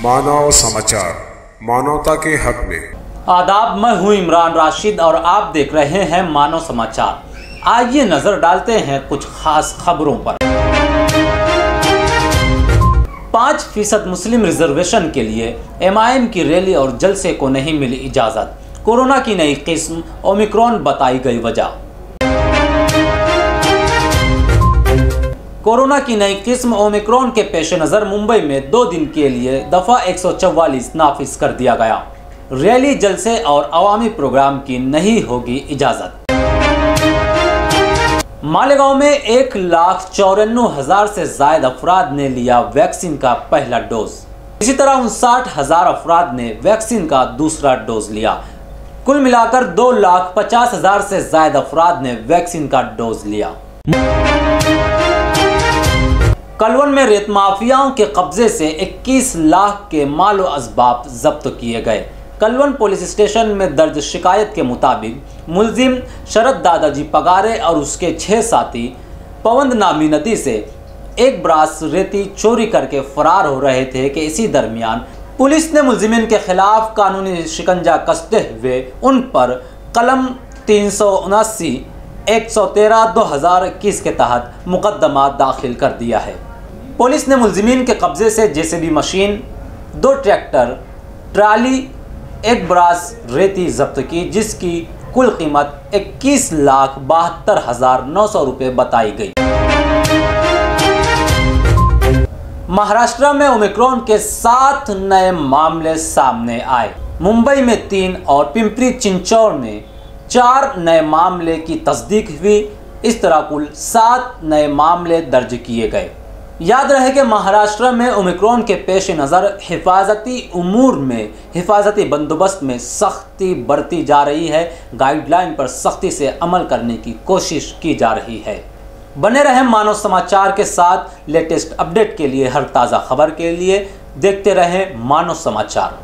मानव समाचार, मानवता के हक में। आदाब, मैं हूं इमरान राशिद और आप देख रहे हैं मानव समाचार। आइए नजर डालते हैं कुछ खास खबरों पर। 5% मुस्लिम रिजर्वेशन के लिए MIM की रैली और जलसे को नहीं मिली इजाजत। कोरोना की नई किस्म ओमिक्रॉन बताई गई वजह। कोरोना की नई किस्म ओमिक्रॉन के पेश नज़र मुंबई में 2 दिन के लिए दफ़ा 144 नाफिज कर दिया गया। रैली, जलसे और अवामी प्रोग्राम की नहीं होगी इजाज़त। मालेगांव में 1,94,000 से ज़ायद अफराद ने लिया वैक्सीन का पहला डोज। इसी तरह 59,000 अफराद ने वैक्सीन का दूसरा डोज लिया। कुल मिलाकर 2,50,000 से ज़ायद अफराद ने वैक्सीन का डोज लिया। कलवन में रेत माफियाओं के कब्जे से 21 लाख के मालो असबाब जब्त किए गए। कलवन पुलिस स्टेशन में दर्ज शिकायत के मुताबिक मुलजिम शरद दादाजी पगारे और उसके 6 साथी पवंद नामी नदी से एक ब्रास रेती चोरी करके फरार हो रहे थे कि इसी दरमियान पुलिस ने मुलजिमिन के खिलाफ कानूनी शिकंजा कसते हुए उन पर कलम 379 113/2021 के तहत मुकदमा दाखिल कर दिया है। पुलिस ने मुलजिमीन के कब्जे से JCB मशीन, 2 ट्रैक्टर, ट्राली, एक ब्रास रेती जब्त की, जिसकी कुल कीमत 21,72,900 रुपये बताई गई। महाराष्ट्र में ओमिक्रॉन के 7 नए मामले सामने आए। मुंबई में 3 और पिंपरी चिंचौड़ में 4 नए मामले की तस्दीक हुई। इस तरह कुल 7 नए मामले दर्ज किए गए। याद रहे कि महाराष्ट्र में ओमिक्रॉन के पेश नज़र हिफाजती उमूर में हिफाजती बंदोबस्त में सख्ती बरती जा रही है। गाइडलाइन पर सख्ती से अमल करने की कोशिश की जा रही है। बने रहें मानव समाचार के साथ। लेटेस्ट अपडेट के लिए, हर ताज़ा खबर के लिए देखते रहें मानव समाचार।